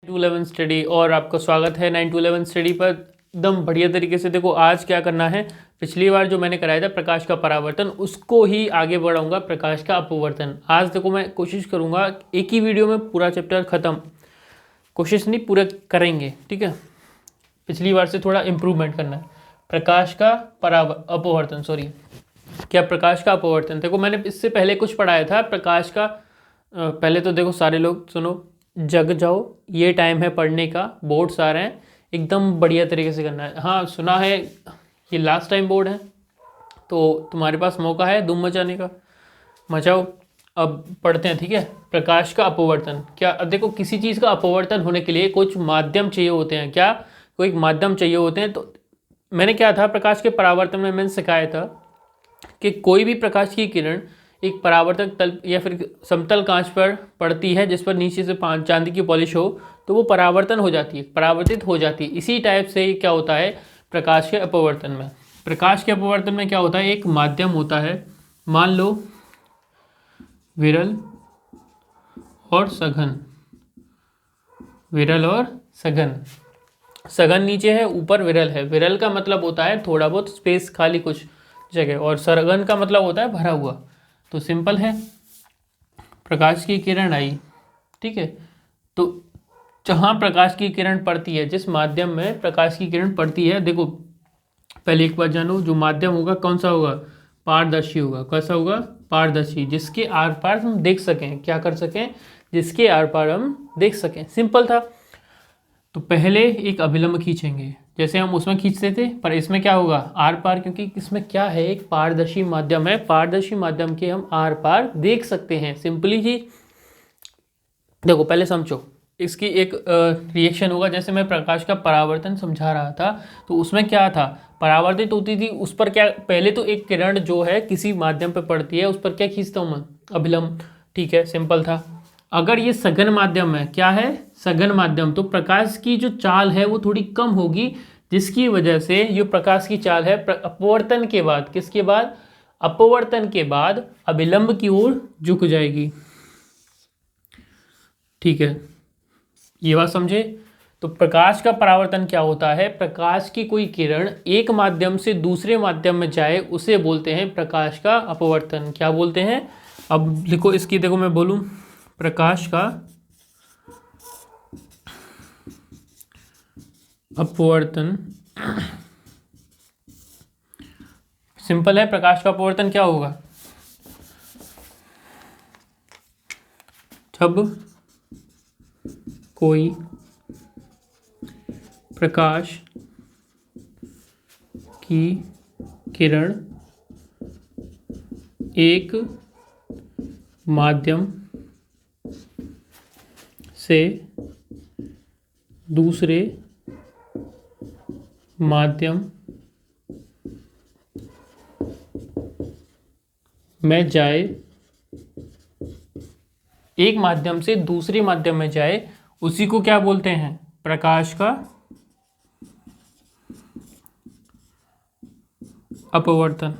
To 11 study और आपका स्वागत है 9 to 11 स्टडी पर एकदम बढ़िया तरीके से। देखो आज क्या करना है, पिछली बार जो मैंने कराया था प्रकाश का परावर्तन उसको ही आगे बढ़ाऊंगा प्रकाश का अपवर्तन। आज देखो मैं कोशिश करूंगा एक ही वीडियो में पूरा चैप्टर ख़त्म, कोशिश नहीं पूरा करेंगे, ठीक है। पिछली बार से थोड़ा इम्प्रूवमेंट करना है। प्रकाश का अपवर्तन, सॉरी क्या प्रकाश का अपवर्तन। देखो मैंने इससे पहले कुछ पढ़ाया था प्रकाश का। पहले तो देखो सारे लोग सुनो, जग जाओ, ये टाइम है पढ़ने का, बोर्ड्स आ रहे हैं, एकदम बढ़िया तरीके से करना है। हाँ सुना है ये लास्ट टाइम बोर्ड है तो तुम्हारे पास मौका है धूम मचाने का, मचाओ। अब पढ़ते हैं, ठीक है। प्रकाश का अपवर्तन क्या, अब देखो किसी चीज़ का अपवर्तन होने के लिए कुछ माध्यम चाहिए होते हैं, क्या कोई माध्यम चाहिए होते हैं। तो मैंने क्या था प्रकाश के परावर्तन में मैंने सिखाया था कि कोई भी प्रकाश की किरण एक परावर्तक तल या फिर समतल कांच पर पड़ती है जिस पर नीचे से चांदी की पॉलिश हो तो वो परावर्तन हो जाती है, परावर्तित हो जाती है। इसी टाइप से क्या होता है प्रकाश के अपवर्तन में। प्रकाश के अपवर्तन में क्या होता है, एक माध्यम होता है, मान लो विरल और सघन, विरल और सघन। सघन नीचे है, ऊपर विरल है। विरल का मतलब होता है थोड़ा बहुत स्पेस खाली कुछ जगह, और सघन का मतलब होता है भरा हुआ। तो सिंपल है, प्रकाश की किरण आई, ठीक है। तो जहाँ प्रकाश की किरण पड़ती है, जिस माध्यम में प्रकाश की किरण पड़ती है, देखो पहले एक बात जानो, जो माध्यम होगा कौन सा होगा, पारदर्शी होगा। कैसा होगा, पारदर्शी, जिसके आर पार हम देख सकें, क्या कर सकें, जिसके आर पार हम देख सकें। सिंपल था। तो पहले एक अभिलंब खींचेंगे जैसे हम उसमें खींचते थे, पर इसमें क्या होगा आर पार, क्योंकि इसमें क्या है एक पारदर्शी माध्यम है, पारदर्शी माध्यम के हम आर पार देख सकते हैं। सिंपली ही देखो पहले समझो, इसकी एक रिएक्शन होगा। जैसे मैं प्रकाश का परावर्तन समझा रहा था तो उसमें क्या था, परावर्तित होती थी, उस पर क्या, पहले तो एक किरण जो है किसी माध्यम पर पड़ती है, उस पर क्या खींचता हूँ मैं, अभिलंब, ठीक है, सिंपल था। अगर ये सघन माध्यम है, क्या है सघन माध्यम, तो प्रकाश की जो चाल है वो थोड़ी कम होगी, जिसकी वजह से ये प्रकाश की चाल है अपवर्तन के बाद, किसके बाद, अपवर्तन के बाद अभिलंब की ओर झुक जाएगी, ठीक है। ये बात समझे। तो प्रकाश का परावर्तन क्या होता है, प्रकाश की कोई किरण एक माध्यम से दूसरे माध्यम में जाए उसे बोलते हैं प्रकाश का अपवर्तन। क्या बोलते हैं, अब लिखो इसकी, देखो मैं बोलूं प्रकाश का अपवर्तन, सिंपल है। प्रकाश का अपवर्तन क्या होगा, जब कोई प्रकाश की किरण एक माध्यम से दूसरे माध्यम में जाए, एक माध्यम से दूसरे माध्यम में जाए, उसी को क्या बोलते हैं, प्रकाश का अपवर्तन,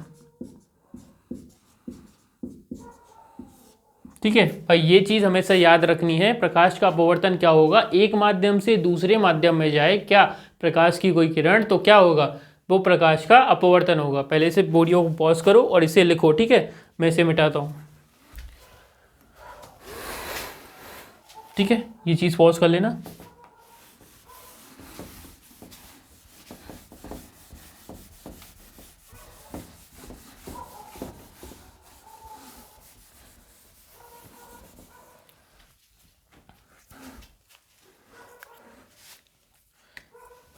ठीक है भाई। ये चीज हमेशा याद रखनी है, प्रकाश का अपवर्तन क्या होगा, एक माध्यम से दूसरे माध्यम में जाए क्या, प्रकाश की कोई किरण, तो क्या होगा, वो प्रकाश का अपवर्तन होगा। पहले से वीडियो को पॉज करो और इसे लिखो, ठीक है, मैं इसे मिटाता हूं, ठीक है। ये चीज पॉज कर लेना।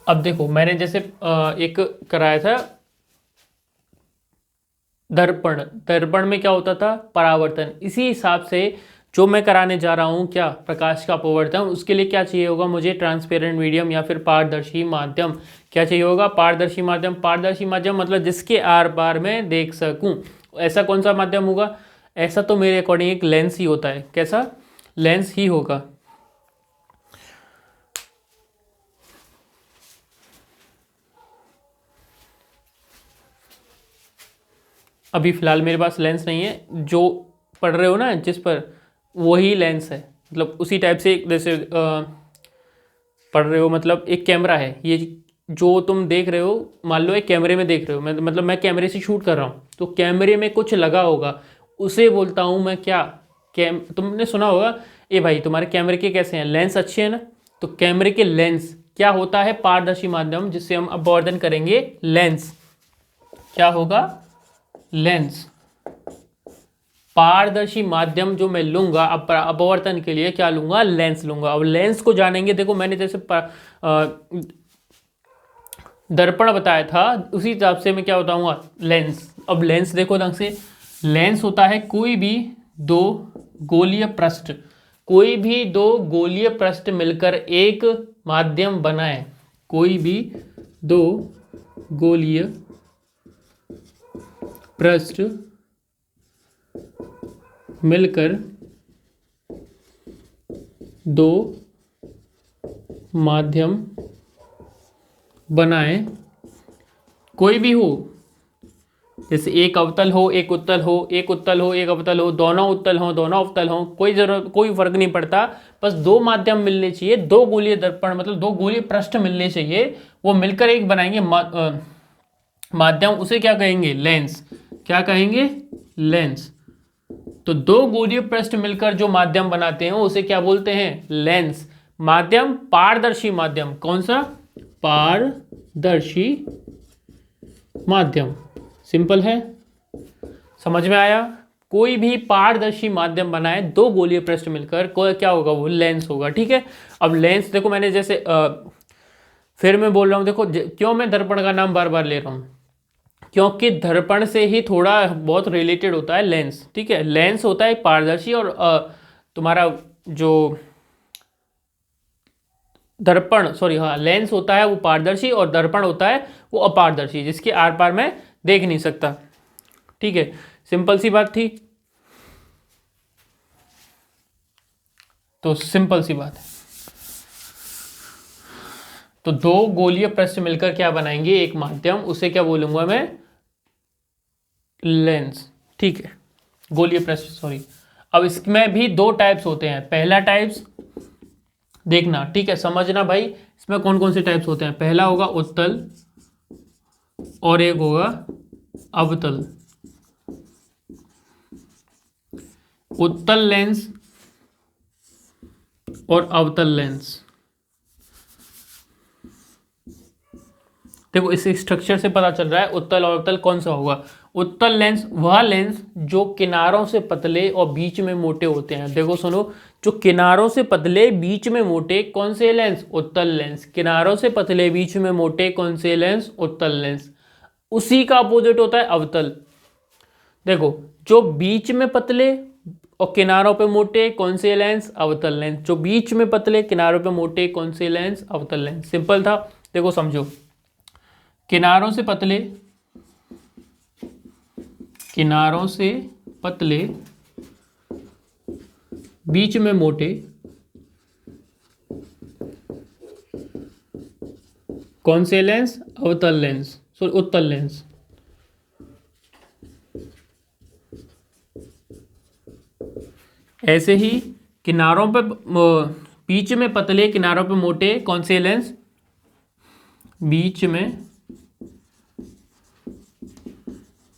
अब देखो मैंने जैसे एक कराया था दर्पण, दर्पण में क्या होता था परावर्तन, इसी हिसाब से जो मैं कराने जा रहा हूँ क्या, प्रकाश का अपवर्तन, उसके लिए क्या चाहिए होगा मुझे, ट्रांसपेरेंट मीडियम या फिर पारदर्शी माध्यम। क्या चाहिए होगा, पारदर्शी माध्यम। पारदर्शी माध्यम मतलब जिसके आर पार में देख सकूं। ऐसा कौन सा माध्यम होगा, ऐसा तो मेरे अकॉर्डिंग एक लेंस ही होता है। कैसा, लेंस ही होगा। अभी फ़िलहाल मेरे पास लेंस नहीं है, जो पढ़ रहे हो ना जिस पर, वही लेंस है, मतलब उसी टाइप से। जैसे पढ़ रहे हो मतलब एक कैमरा है, ये जो तुम देख रहे हो, मान लो एक कैमरे में देख रहे हो, मतलब मैं कैमरे से शूट कर रहा हूँ, तो कैमरे में कुछ लगा होगा, उसे बोलता हूँ मैं क्या, तुमने सुना होगा ए भाई तुम्हारे कैमरे के कैसे हैं, लेंस अच्छे हैं ना, तो कैमरे के लेंस क्या होता है, पारदर्शी माध्यम, जिससे हम अपवर्तन करेंगे लेंस, क्या होगा, लेंस। पारदर्शी माध्यम जो मैं लूंगा अपवर्तन के लिए क्या लूंगा, लेंस लूंगा। अब लेंस को जानेंगे, देखो मैंने जैसे दर्पण बताया था, उसी हिसाब से मैं क्या बताऊंगा, लेंस। अब लेंस देखो ढंग से, लेंस होता है कोई भी दो गोलीय पृष्ठ, कोई भी दो गोलीय पृष्ठ मिलकर एक माध्यम बनाए, कोई भी दो गोलीय पृष्ठ मिलकर दो माध्यम बनाए, कोई भी हो, जैसे एक अवतल हो, एक उत्तल हो, एक उत्तल हो, एक अवतल हो, दोनों उत्तल हो, दोनों अवतल हो, कोई जरूरत, कोई फर्क नहीं पड़ता, बस दो माध्यम मिलने चाहिए, दो गोलीय दर्पण मतलब दो गोलीय पृष्ठ मिलने चाहिए, वो मिलकर एक बनाएंगे माध्यम, उसे क्या कहेंगे, लेंस। क्या कहेंगे, लेंस। तो दो गोलीय पृष्ठ मिलकर जो माध्यम बनाते हैं उसे क्या बोलते हैं, लेंस। माध्यम पारदर्शी माध्यम, कौन सा, पारदर्शी माध्यम। सिंपल है, समझ में आया। कोई भी पारदर्शी माध्यम बनाए दो गोलीय पृष्ठ मिलकर, कोई क्या होगा, वो लेंस होगा। ठीक है, अब लेंस देखो मैंने जैसे फिर मैं बोल रहा हूं, देखो क्यों मैं दर्पण का नाम बार बार ले रहा हूं, क्योंकि दर्पण से ही थोड़ा बहुत रिलेटेड होता है लेंस। ठीक है, लेंस होता है पारदर्शी, और तुम्हारा जो दर्पण, सॉरी हाँ, लेंस होता है वो पारदर्शी और दर्पण होता है वो अपारदर्शी, जिसके आर पार मैं देख नहीं सकता। ठीक है, सिंपल सी बात थी, तो सिंपल सी बात है। तो दो गोलीय पृष्ठ मिलकर क्या बनाएंगे, एक माध्यम, उसे क्या बोलूंगा मैं, लेंस। ठीक है, गोलीय पृष्ठ, सॉरी। अब इसमें भी दो टाइप्स होते हैं, पहला टाइप्स देखना, ठीक है, समझना भाई, इसमें कौन कौन से टाइप्स होते हैं। पहला होगा उत्तल और एक होगा अवतल। उत्तल लेंस और अवतल लेंस, देखो इस स्ट्रक्चर से पता चल रहा है उत्तल और अवतल कौन सा होगा। उत्तल लेंस वह लेंस जो किनारों से पतले और बीच में मोटे होते हैं। देखो सुनो, जो किनारों से पतले बीच में मोटे कौन से लेंस, उत्तल लेंस। किनारों से पतले बीच में मोटे कौन से लेंस, उत्तल लेंस। उसी का अपोजिट होता है अवतल। देखो जो बीच में पतले और किनारों पे मोटे कौन से लेंस, अवतल लेंस। जो बीच में पतले किनारों पे मोटे कौन से लेंस, अवतल लेंस। सिंपल था, देखो समझो, किनारों से पतले, किनारों से पतले बीच में मोटे कौन से लेंस, अवतल लेंस, सॉरी उत्तल लेंस। ऐसे ही किनारों पे बीच में पतले किनारों पे मोटे कौन से लेंस, बीच में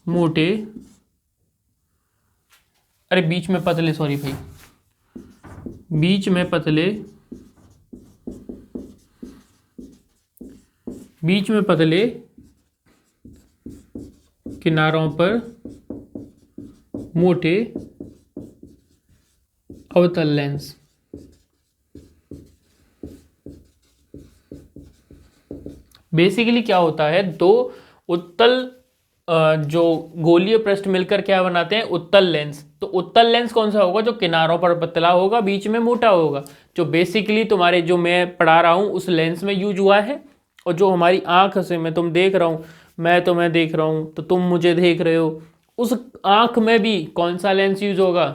मोटे, अरे बीच में पतले, सॉरी भाई, बीच में पतले, बीच में पतले किनारों पर मोटे अवतल लेंस। बेसिकली क्या होता है, दो उत्तल जो गोलीय पृष्ठ मिलकर क्या बनाते हैं, उत्तल लेंस। तो उत्तल लेंस कौन सा होगा, जो किनारों पर पतला होगा बीच में मोटा होगा, जो बेसिकली तुम्हारे जो मैं पढ़ा रहा हूं उस लेंस में यूज हुआ है। और जो हमारी आंख से मैं तुम देख रहा हूँ, मैं तुम्हें देख रहा हूँ तो तुम मुझे देख रहे हो, उस आंख में भी कौन सा लेंस यूज होगा,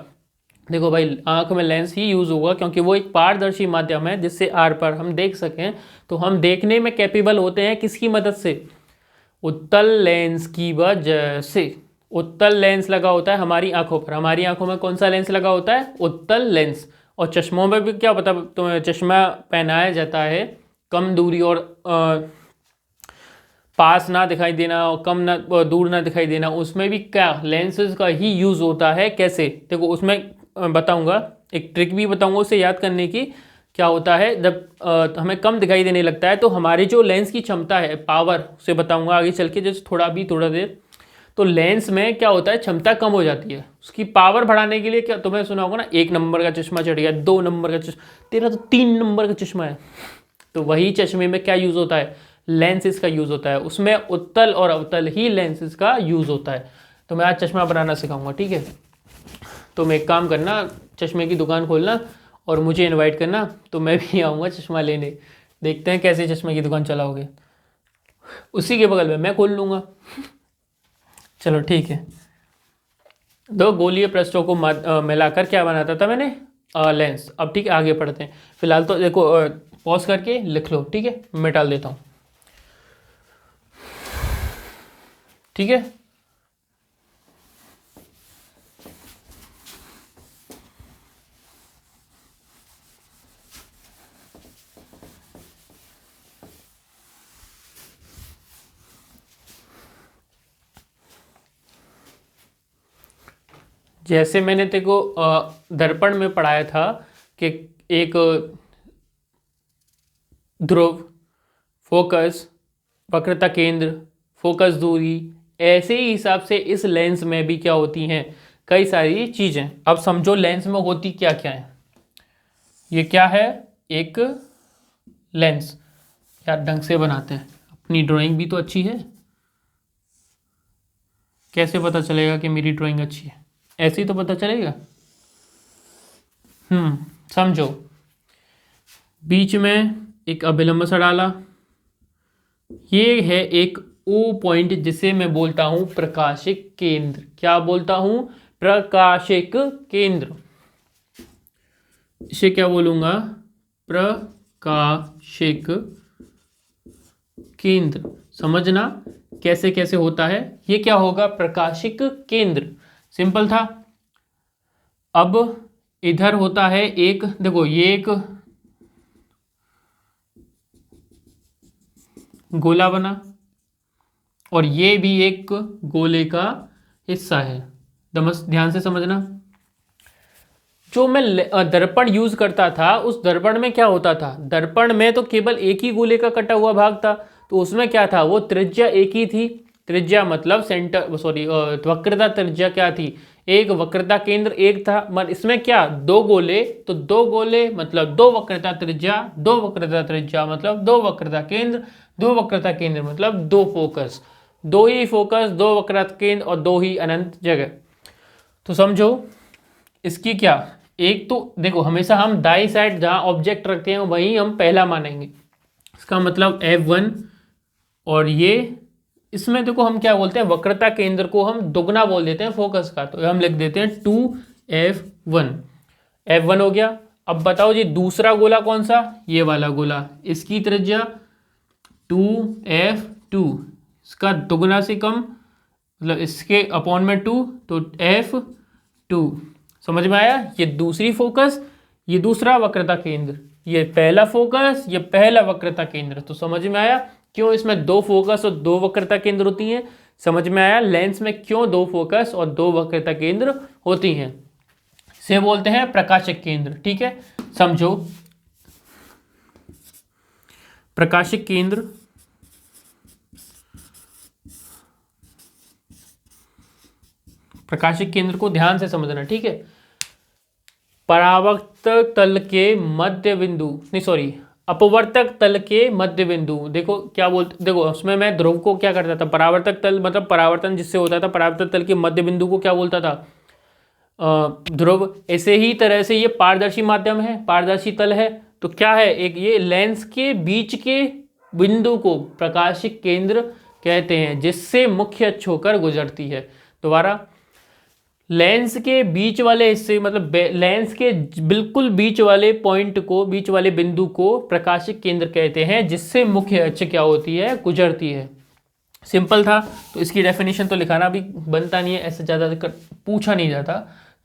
देखो भाई आंख में लेंस ही यूज होगा, क्योंकि वो एक पारदर्शी माध्यम है जिससे आर पार हम देख सकें। तो हम देखने में कैपेबल होते हैं किसकी मदद से, उत्तल लेंस की वजह से। उत्तल लेंस लगा होता है हमारी आंखों पर, हमारी आंखों में कौन सा लेंस लगा होता है, उत्तल लेंस। और चश्मों में भी क्या पता, तुम्हें चश्मा पहनाया जाता है कम दूरी और पास ना दिखाई देना और कम ना दूर ना दिखाई देना, उसमें भी क्या लेंसेज का ही यूज़ होता है। कैसे, देखो उसमें बताऊंगा, एक ट्रिक भी बताऊंगा उसे याद करने की। क्या होता है जब हमें कम दिखाई देने लगता है तो हमारी जो लेंस की क्षमता है, पावर, उसे बताऊंगा आगे चल के, जैसे थोड़ा देर। तो लेंस में क्या होता है, क्षमता कम हो जाती है, उसकी पावर बढ़ाने के लिए क्या, तुमने सुना होगा ना, 1 नंबर का चश्मा चढ़ गया, 2 नंबर का चश्मा, तेरा तो 3 नंबर का चश्मा है। तो वही चश्मे में क्या यूज़ होता है, लेंसेज का यूज़ होता है, उसमें उत्तल और अवतल ही लेंसेज का यूज़ होता है। तो मैं आज चश्मा बनाना सिखाऊंगा, ठीक है। तो मैं एक काम करना, चश्मे की दुकान खोलना और मुझे इनवाइट करना, तो मैं भी आऊँगा चश्मा लेने। देखते हैं कैसे चश्मे की दुकान चलाओगे, उसी के बगल में मैं खोल लूँगा। चलो ठीक है। दो गोलीय पृष्ठों को मिलाकर क्या बनाता था मैंने, लेंस। अब ठीक है, आगे पढ़ते हैं। फिलहाल तो देखो, पॉज करके लिख लो, ठीक है, मैं डाल देता हूँ, ठीक है। जैसे मैंने तेरे को दर्पण में पढ़ाया था कि एक ध्रुव, फोकस, वक्रता केंद्र, फोकस दूरी, ऐसे ही हिसाब से इस लेंस में भी क्या होती हैं, कई सारी चीज़ें। अब समझो लेंस में होती क्या क्या है। ये क्या है, एक लेंस। यार ढंग से बनाते हैं, अपनी ड्राइंग भी तो अच्छी है। कैसे पता चलेगा कि मेरी ड्राइंग अच्छी है, ऐसे ही तो पता चलेगा। समझो, बीच में एक अभिलंब सा डाला, ये है एक ओ पॉइंट जिसे मैं बोलता हूं प्रकाशिक केंद्र। क्या बोलता हूं, प्रकाशिक केंद्र। इसे क्या बोलूंगा, प्रकाशिक केंद्र। समझना कैसे कैसे होता है। ये क्या होगा, प्रकाशिक केंद्र। सिंपल था। अब इधर होता है एक, देखो ये एक गोला बना और ये भी एक गोले का हिस्सा है। ध्यान से समझना। जो मैं दर्पण यूज करता था, उस दर्पण में क्या होता था, दर्पण में तो केवल एक ही गोले का कटा हुआ भाग था। तो उसमें क्या था, वो त्रिज्या एक ही थी। त्रिज्या मतलब सेंटर, सॉरी, वक्रता त्रिज्या क्या थी, एक। वक्रता केंद्र एक था। इसमें क्या, दो गोले, तो दो गोले मतलब दो वक्रता त्रिज्या, दो वक्रता त्रिज्या मतलब दो वक्रता केंद्र, दो वक्रता केंद्र मतलब दो फोकस, दो ही फोकस, दो वक्रता केंद्र और दो ही अनंत जगह। तो समझो इसकी क्या, एक तो देखो हमेशा हम दाई साइड जहां ऑब्जेक्ट रखते हैं वहीं हम पहला मानेंगे। इसका मतलब F1। और ये इसमें देखो हम क्या बोलते हैं, वक्रता केंद्र को हम दुगना बोल देते हैं फोकस का, तो हम लिख देते हैं 2F1। F1 हो गया। अब बताओ जी दूसरा गोला कौन सा, ये वाला गोला, इसकी त्रिज्या 2F2, इसका दुगना से कम, मतलब इसके अपॉन में 2, तो F2। समझ में आया। ये दूसरी फोकस, ये दूसरा वक्रता केंद्र, ये पहला फोकस, ये पहला वक्रता केंद्र। तो समझ में आया क्यों इसमें दो फोकस और दो वक्रता केंद्र होती हैं। समझ में आया लेंस में क्यों दो फोकस और दो वक्रता केंद्र होती हैं। से बोलते हैं प्रकाशिक केंद्र, ठीक है। समझो प्रकाशिक केंद्र, प्रकाशिक केंद्र को ध्यान से समझना, ठीक है। परावर्तक तल के मध्य बिंदु, नहीं सॉरी, अपवर्तक तल के मध्य बिंदु। देखो क्या बोलते, देखो उसमें मैं ध्रुव को क्या करता था, परावर्तक तल मतलब परावर्तन जिससे होता था, परावर्तक तल के मध्य बिंदु को क्या बोलता था, ध्रुव। ऐसे ही तरह से ये पारदर्शी माध्यम है, पारदर्शी तल है, तो क्या है, एक ये लेंस के बीच के बिंदु को प्रकाशिक केंद्र कहते हैं, जिससे मुख्य अक्ष होकर गुजरती है। दोबारा, लेंस के बीच वाले हिस्से मतलब लेंस के बिल्कुल बीच वाले पॉइंट को, बीच वाले बिंदु को प्रकाशिक केंद्र कहते हैं, जिससे मुख्य अक्ष क्या होती है, गुजरती है। सिंपल था। तो इसकी डेफिनेशन तो लिखाना भी बनता नहीं है, ऐसे ज़्यादा पूछा नहीं जाता।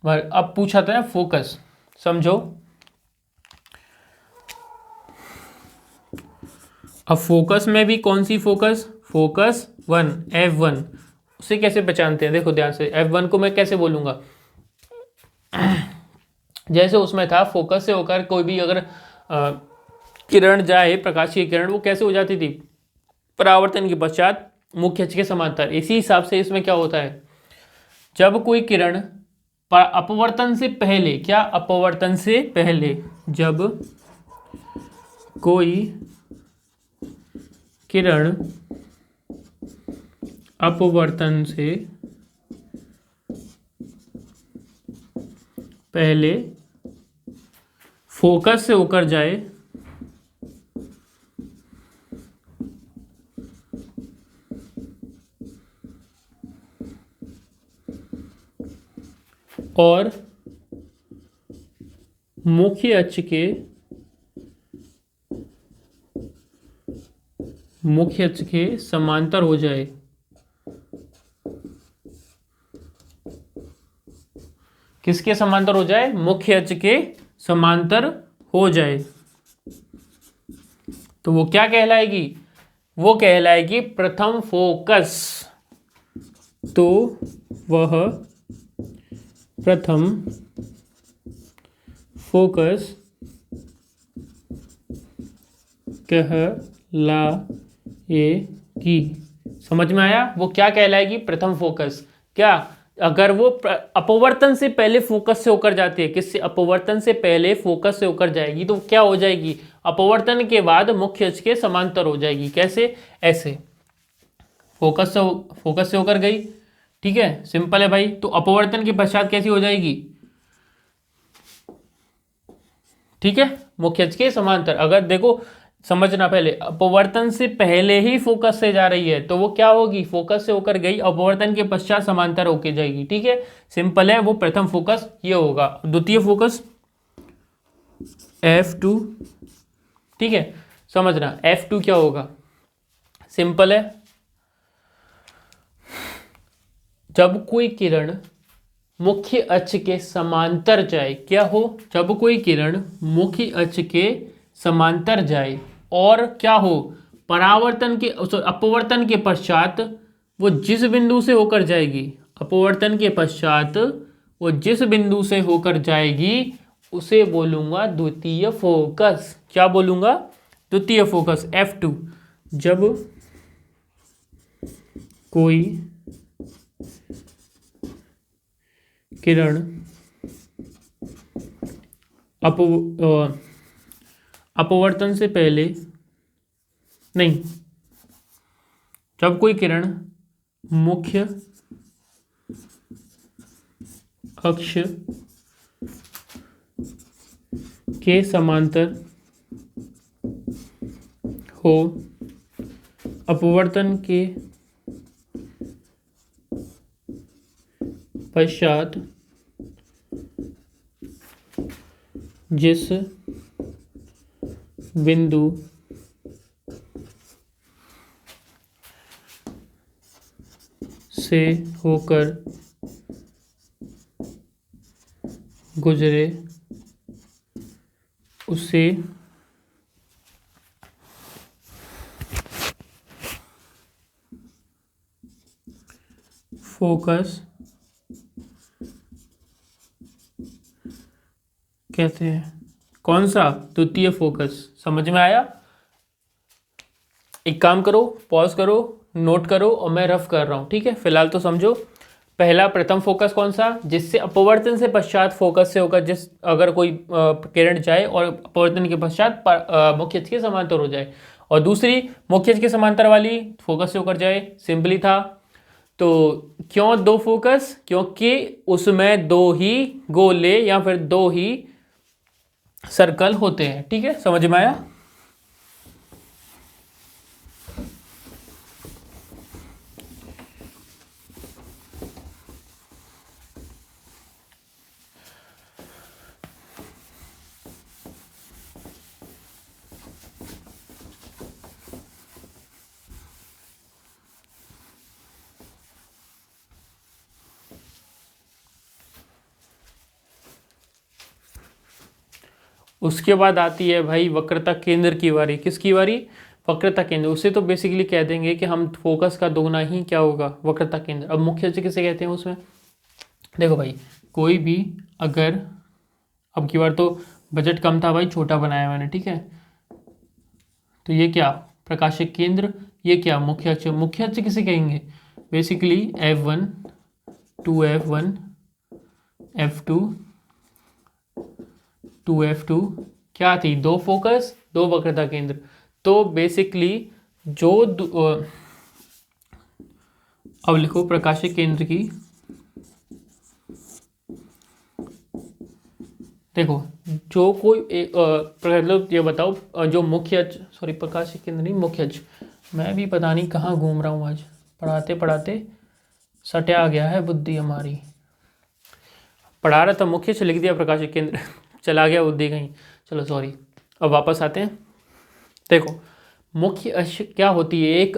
अब पूछा था फोकस। समझो अब फोकस में भी कौन C focus, focus one, F1, उसे कैसे पहचानते हैं, देखो ध्यान से। F1 को मैं कैसे बोलूँगा, जैसे उसमें था फोकस से होकर कोई भी अगर किरण जाए, प्रकाशीय किरण, वो कैसे हो जाती थी, परावर्तन के पश्चात मुख्य अक्ष के समांतर। इसी हिसाब से इसमें क्या होता है, जब कोई किरण अपवर्तन से पहले, क्या अपवर्तन से पहले, जब कोई किरण अपवर्तन से पहले फोकस से होकर जाए और मुख्य अक्ष के समांतर हो जाए, किसके समांतर हो जाए, मुख्य अक्ष के समांतर हो जाए, तो वो क्या कहलाएगी, वो कहलाएगी प्रथम फोकस। तो वह प्रथम फोकस कहलाएगी। समझ में आया, वो क्या कहलाएगी, प्रथम फोकस। क्या, अगर वो अपवर्तन से पहले फोकस से होकर जाती है, किससे, अपवर्तन से पहले फोकस से होकर जाएगी, तो क्या हो जाएगी, अपवर्तन के बाद मुख्य अक्ष के समांतर हो जाएगी। कैसे, ऐसे फोकस से होकर गई, ठीक है, सिंपल है भाई। तो अपवर्तन के पश्चात कैसी हो जाएगी, ठीक है, मुख्य अक्ष के समांतर। अगर देखो समझना, पहले अपवर्तन से पहले ही फोकस से जा रही है तो वो क्या होगी, फोकस से होकर गई, अपवर्तन के पश्चात समांतर होके जाएगी, ठीक है, सिंपल है, वो प्रथम फोकस ये होगा। द्वितीय फोकस F2, ठीक है, समझना F2 क्या होगा, सिंपल है, जब कोई किरण मुख्य अक्ष के समांतर जाए, क्या हो, जब कोई किरण मुख्य अक्ष के समांतर जाए और क्या हो, परावर्तन के, अपवर्तन के पश्चात वो जिस बिंदु से होकर जाएगी, अपवर्तन के पश्चात वो जिस बिंदु से होकर जाएगी उसे बोलूंगा द्वितीय फोकस। क्या बोलूंगा, द्वितीय फोकस F2। जब कोई किरण अपवर्तन से पहले नहीं, जब कोई किरण मुख्य अक्ष के समांतर हो, अपवर्तन के पश्चात जिस बिंदु से होकर गुजरे उसे फोकस कहते हैं। कौन सा, द्वितीय फोकस। समझ में आया, एक काम करो, पॉज करो, नोट करो, और मैं रफ कर रहा हूं, ठीक है, फिलहाल तो समझो। पहला प्रथम फोकस कौन सा, जिससे अपवर्तन से पश्चात फोकस से होकर जिस, अगर कोई किरण जाए और अपवर्तन के पश्चात मुख्य अक्ष के समांतर हो जाए, और दूसरी मुख्य अक्ष के समांतर वाली फोकस से होकर जाए, सिंपली था। तो क्यों दो फोकस, क्योंकि उसमें दो ही गोले या फिर दो ही सर्कल होते हैं, ठीक है, समझ में आया। उसके बाद आती है भाई वक्रता केंद्र की बारी। किसकी बारी, वक्रता केंद्र, उसे तो बेसिकली कह देंगे कि हम फोकस का दोगुना ही क्या होगा, वक्रता केंद्र। अब मुख्य अक्ष किसे कहते हैं उसमें? देखो भाई, कोई भी अगर, अब की बार तो बजट कम था भाई, छोटा बनाया मैंने, ठीक है। तो ये क्या, प्रकाशिक केंद्र, ये क्या, मुख्य अक्ष। मुख्य अक्ष किसे कहेंगे? Basically F1, 2F1, F2, 2F2 क्या थी? दो फोकस, दो वक्रता केंद्र। तो बेसिकली जो अब लिखो प्रकाशिक केंद्र की, देखो जो कोई मतलब ये बताओ, जो मुख्य अक्ष, सॉरी प्रकाशिक केंद्र नहीं, मुख्य अक्ष। मैं भी पता नहीं कहाँ घूम रहा हूँ आज, पढ़ाते पढ़ाते सट्या गया है बुद्धि हमारी। पढ़ा रहा था मुख्य अक्ष, लिख दिया प्रकाशिक केंद्र चला गया बुद्धि कहीं। चलो सॉरी, अब वापस आते हैं। देखो मुख्य अक्ष क्या होती है? एक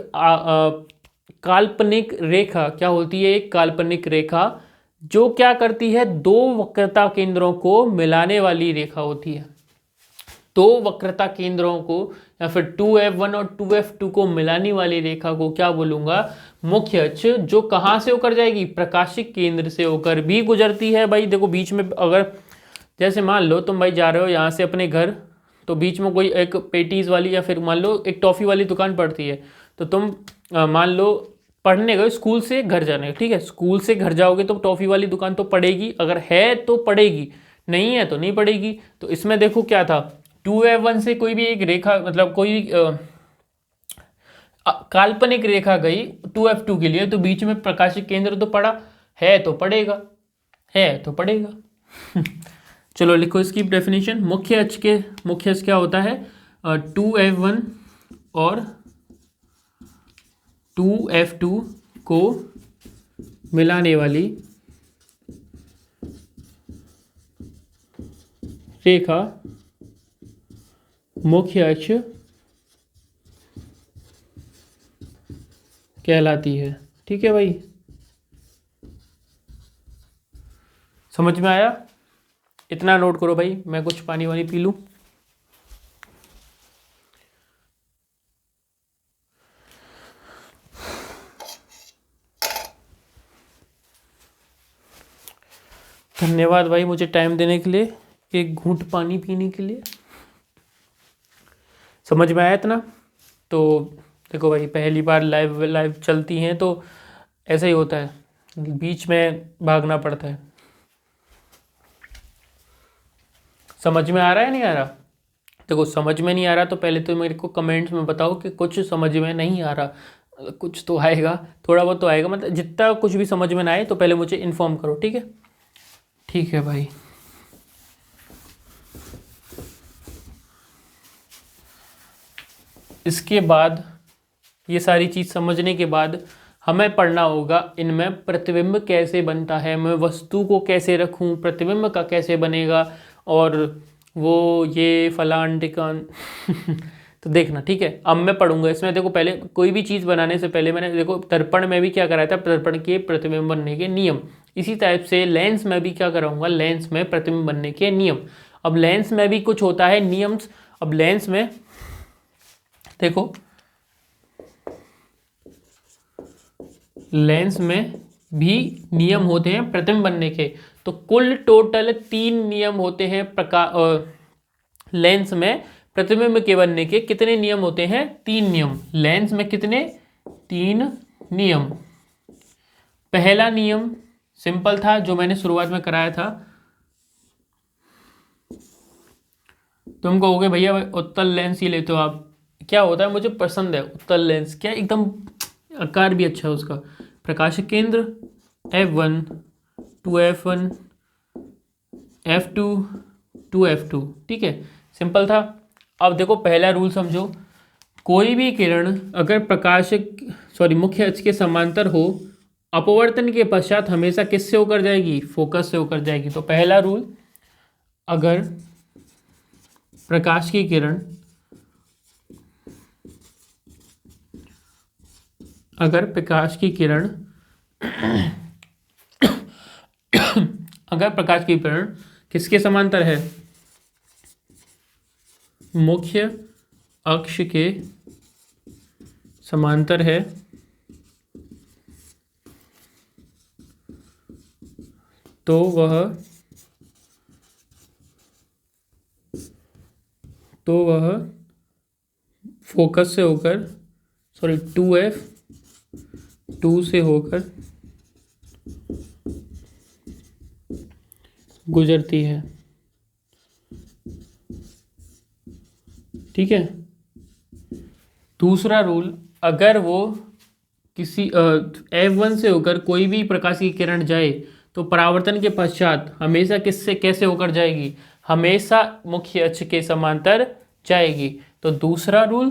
काल्पनिक रेखा। क्या होती है? एक काल्पनिक रेखा जो क्या करती है? दो वक्रता केंद्रों को मिलाने वाली रेखा होती है। दो वक्रता केंद्रों को या फिर 2F1 और 2F2 को मिलाने वाली रेखा को क्या बोलूंगा? मुख्य अक्ष। जो कहाँ से होकर जाएगी? प्रकाशिक केंद्र से होकर भी गुजरती है भाई। देखो बीच में अगर, जैसे मान लो तुम भाई जा रहे हो यहाँ से अपने घर, तो बीच में कोई एक पेटीज वाली या फिर मान लो एक टॉफ़ी वाली दुकान पड़ती है, तो तुम मान लो पढ़ने गए, स्कूल से घर जाने, ठीक है, स्कूल से घर जाओगे तो टॉफ़ी वाली दुकान तो पड़ेगी, अगर है तो पड़ेगी, नहीं है तो नहीं पड़ेगी। तो इसमें देखो क्या था, 2F1 से कोई भी एक रेखा, मतलब कोई काल्पनिक रेखा गई 2F2 के लिए, तो बीच में प्रकाशिक केंद्र तो पड़ा, है तो पड़ेगा, है तो पड़ेगा चलो लिखो इसकी डेफिनेशन। मुख्य अक्ष क्या होता है? 2F1 और 2F2 को मिलाने वाली रेखा मुख्य अक्ष कहलाती है। ठीक है भाई, समझ में आया? इतना नोट करो भाई, मैं कुछ पानी वानी पी लूं। धन्यवाद भाई मुझे टाइम देने के लिए, एक घूंट पानी पीने के लिए। समझ में आया इतना? तो देखो भाई, पहली बार लाइव चलती हैं तो ऐसा ही होता है, बीच में भागना पड़ता है। समझ में आ रहा है नहीं आ रहा? देखो समझ में नहीं आ रहा तो पहले तो मेरे को कमेंट्स में बताओ कि कुछ समझ में नहीं आ रहा। कुछ तो आएगा, थोड़ा बहुत तो आएगा, मतलब जितना कुछ भी समझ में ना आए तो पहले मुझे इन्फॉर्म करो, ठीक है? ठीक है भाई। इसके बाद ये सारी चीज़ समझने के बाद हमें पढ़ना होगा इनमें प्रतिबिंब कैसे बनता है, मैं वस्तु को कैसे रखूं, प्रतिबिंब का कैसे बनेगा, और वो ये फलान टिकान तो देखना, ठीक है? अब मैं पढ़ूंगा इसमें। देखो पहले कोई भी चीज़ बनाने से पहले मैंने देखो दर्पण में भी क्या कराया था, दर्पण के प्रतिबिंब बनने के नियम। इसी टाइप से लेंस में भी क्या कराऊंगा, लेंस में प्रतिबिंब बनने के नियम। अब लेंस में भी कुछ होता है नियम्स। अब लेंस में देखो, लेंस में भी नियम होते हैं प्रतिबिंब बनने के। तो कुल टोटल 3 नियम होते हैं लेंस में प्रतिबिंब के बनने के। कितने नियम होते हैं? 3 नियम। लेंस में कितने? 3 नियम। पहला नियम सिंपल था, जो मैंने शुरुआत में कराया था। तुम कहोगे भैया उत्तल लेंस ही लेते हो आप, क्या होता है? मुझे पसंद है उत्तल लेंस, क्या एकदम आकार भी अच्छा है उसका। प्रकाशिक केंद्र F1, 2F1, F2, 2F2, ठीक है, सिंपल था। अब देखो पहला रूल समझो, कोई भी किरण अगर मुख्य अक्ष के समांतर हो, अपवर्तन के पश्चात हमेशा किससे होकर जाएगी? फोकस से होकर जाएगी। तो पहला रूल, अगर प्रकाश की किरण अगर प्रकाश की किरण किसके समांतर है? मुख्य अक्ष के समांतर है तो वह फोकस से होकर, सॉरी 2F 2 से होकर गुजरती है। ठीक है। दूसरा रूल, अगर वो किसी F1 से होकर कोई भी प्रकाश की किरण जाए तो परावर्तन के पश्चात हमेशा किससे कैसे होकर जाएगी, हमेशा मुख्य अक्ष के समांतर जाएगी। तो दूसरा रूल,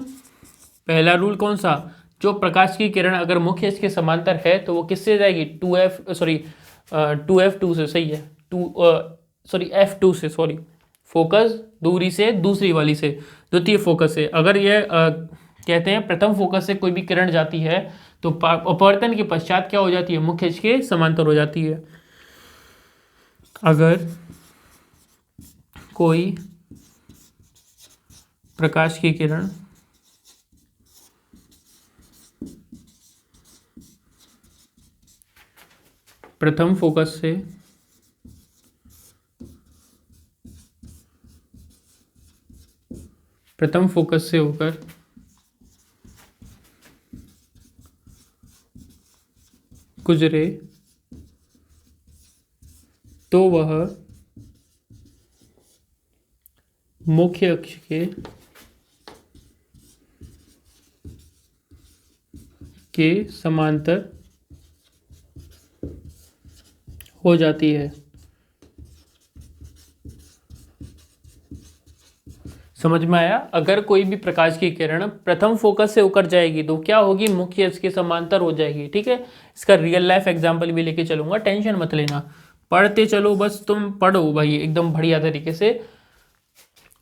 पहला रूल कौन सा, जो प्रकाश की किरण अगर मुख्य अक्ष के समांतर है तो वो किससे जाएगी, 2F2 से, सही है, F2 से, सॉरी, फोकस दूरी से दूसरी वाली से, द्वितीय फोकस से। अगर यह कहते हैं प्रथम फोकस से कोई भी किरण जाती है तो अपवर्तन के पश्चात क्या हो जाती है, मुख्य अक्ष के समांतर हो जाती है। अगर कोई प्रकाश की किरण प्रथम फोकस से होकर गुजरे तो वह मुख्य अक्ष के समांतर हो जाती है। समझ में आया। अगर कोई भी प्रकाश की किरण प्रथम फोकस से होकर जाएगी तो क्या होगी, मुख्य अक्ष के समांतर हो जाएगी। ठीक है, इसका रियल लाइफ एग्जांपल भी लेके चलूंगा, टेंशन मत लेना, पढ़ते चलो, बस तुम पढ़ो भाई एकदम बढ़िया तरीके से,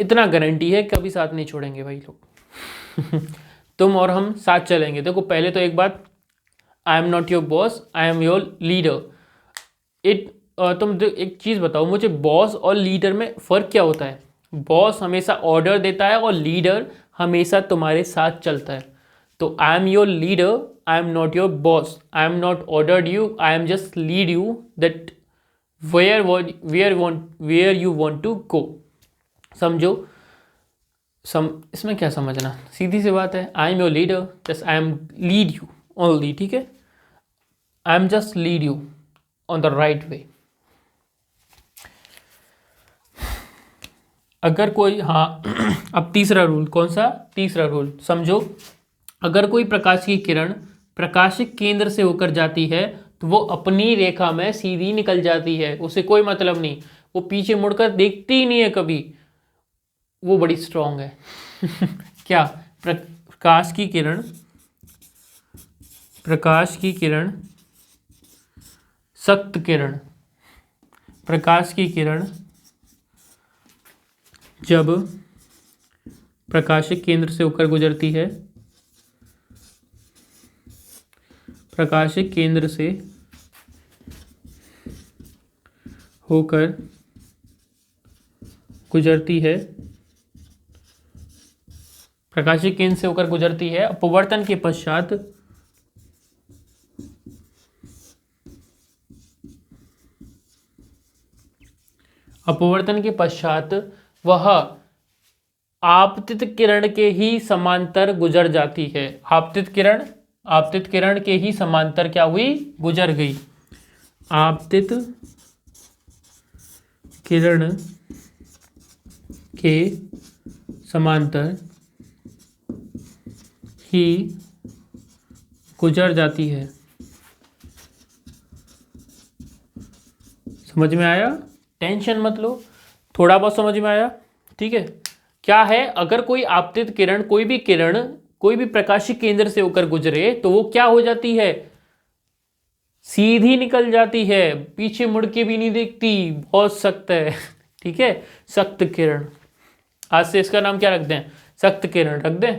इतना गारंटी है कभी साथ नहीं छोड़ेंगे भाई लोग। तुम और हम साथ चलेंगे। देखो पहले तो एक बात, आई am not your boss, I am your leader. तुम एक चीज़ बताओ मुझे, बॉस और लीडर में फ़र्क क्या होता है। बॉस हमेशा ऑर्डर देता है और लीडर हमेशा तुम्हारे साथ चलता है। तो I am your leader, I am not your boss, I am not ordered you, I am just lead you that where you want to go. समझो, इसमें क्या समझना, सीधी सी बात है, I am your leader, just I am lead you only. ठीक है, I am just lead you on the right way. अगर कोई, हाँ, अब तीसरा रूल, कौन सा, तीसरा रूल समझो। अगर कोई प्रकाश की किरण प्रकाशिक केंद्र से होकर जाती है तो वो अपनी रेखा में सीधी निकल जाती है, उसे कोई मतलब नहीं, वो पीछे मुड़कर देखती ही नहीं है कभी, वो बड़ी स्ट्रांग है। क्या, प्रकाश की किरण सख्त किरण, प्रकाश की किरण जब प्रकाशिक केंद्र से होकर गुजरती है, प्रकाशिक केंद्र से होकर गुजरती है, प्रकाशिक केंद्र से होकर गुजरती है, अपवर्तन के पश्चात वह आपतित किरण के ही समांतर गुजर जाती है। आपतित किरण के ही समांतर क्या हुई, गुजर गई। आपतित किरण के समांतर ही गुजर जाती है। समझ में आया, टेंशन मत लो, थोड़ा बहुत समझ में आया। ठीक है, क्या है, अगर कोई आपतित किरण, कोई भी किरण कोई भी प्रकाशिक केंद्र से होकर गुजरे तो वो क्या हो जाती है, सीधी निकल जाती है, पीछे मुड़ के भी नहीं देखती, बहुत सख्त है। ठीक है, सख्त किरण, आज से इसका नाम क्या रख दें, सख्त किरण रख दें।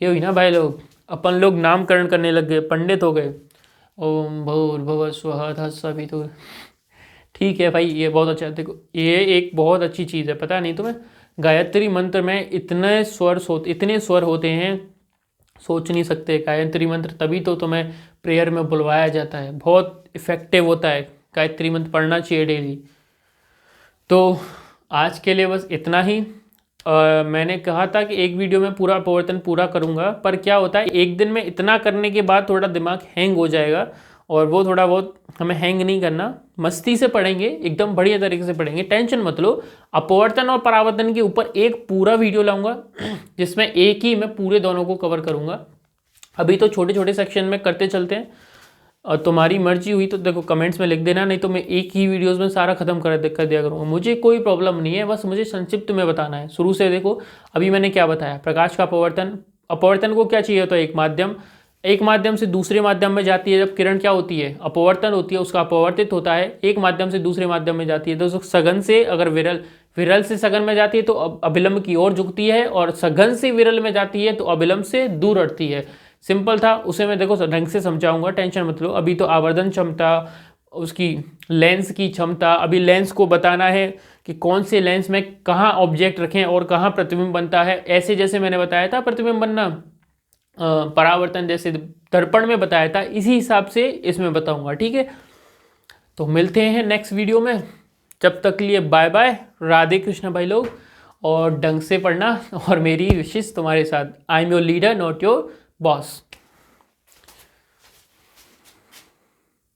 ये हुई ना भाई, लोग अपन लोग नामकरण करने लग गए, पंडित हो गए। ओम भूर्भुवः स्वः तत्सवितुर्। ठीक है भाई, ये बहुत अच्छा है। देखो ये एक बहुत अच्छी चीज़ है, पता नहीं तुम्हें, गायत्री मंत्र में इतने स्वर होते हैं, सोच नहीं सकते। गायत्री मंत्र तभी तो तुम्हें प्रेयर में बुलवाया जाता है, बहुत इफेक्टिव होता है, गायत्री मंत्र पढ़ना चाहिए डेली। तो आज के लिए बस इतना ही। मैंने कहा था कि एक वीडियो में पूरा अपवर्तन पूरा करूंगा, पर क्या होता है एक दिन में इतना करने के बाद थोड़ा दिमाग हैंग हो जाएगा, और वो थोड़ा बहुत हमें हैंग नहीं करना, मस्ती से पढ़ेंगे, एकदम बढ़िया तरीके से पढ़ेंगे, टेंशन मत लो। अपवर्तन और परावर्तन के ऊपर एक पूरा वीडियो लाऊंगा जिसमें एक ही मैं पूरे दोनों को कवर करूंगा। अभी तो छोटे छोटे सेक्शन में करते चलते हैं, और तुम्हारी मर्जी हुई तो देखो कमेंट्स में लिख देना, नहीं तो मैं एक ही वीडियोस में सारा खत्म कर दिया करूँगा। मुझे कोई प्रॉब्लम नहीं है, बस मुझे संक्षिप्त में बताना है शुरू से। देखो अभी मैंने क्या बताया, प्रकाश का अपवर्तन, अपवर्तन को क्या चाहिए होता है, एक माध्यम से दूसरे माध्यम में जाती है जब किरण, क्या होती है, अपवर्तन होती है, उसका अपवर्तित होता है, एक माध्यम से दूसरे माध्यम में जाती है। तो सघन से अगर विरल से सघन में जाती है तो अभिलंब की ओर झुकती है, और सघन से विरल में जाती है तो अभिलंब से दूर हटती है। सिंपल था, उसे मैं देखो ढंग से समझाऊंगा, टेंशन मत लो। अभी तो आवर्धन क्षमता, उसकी लेंस की क्षमता, अभी लेंस को बताना है कि कौन से लेंस में कहाँ ऑब्जेक्ट रखें और कहाँ प्रतिबिंब बनता है, ऐसे जैसे मैंने बताया था प्रतिबिंब बनना, परावर्तन जैसे दर्पण में बताया था, इसी हिसाब से इसमें बताऊंगा, ठीक है। तो मिलते हैं नेक्स्ट वीडियो में, जब तक लिए बाय बाय, राधे कृष्ण भाई लोग, और ढंग से पढ़ना, और मेरी विशेष तुम्हारे साथ, आई am your leader not your boss.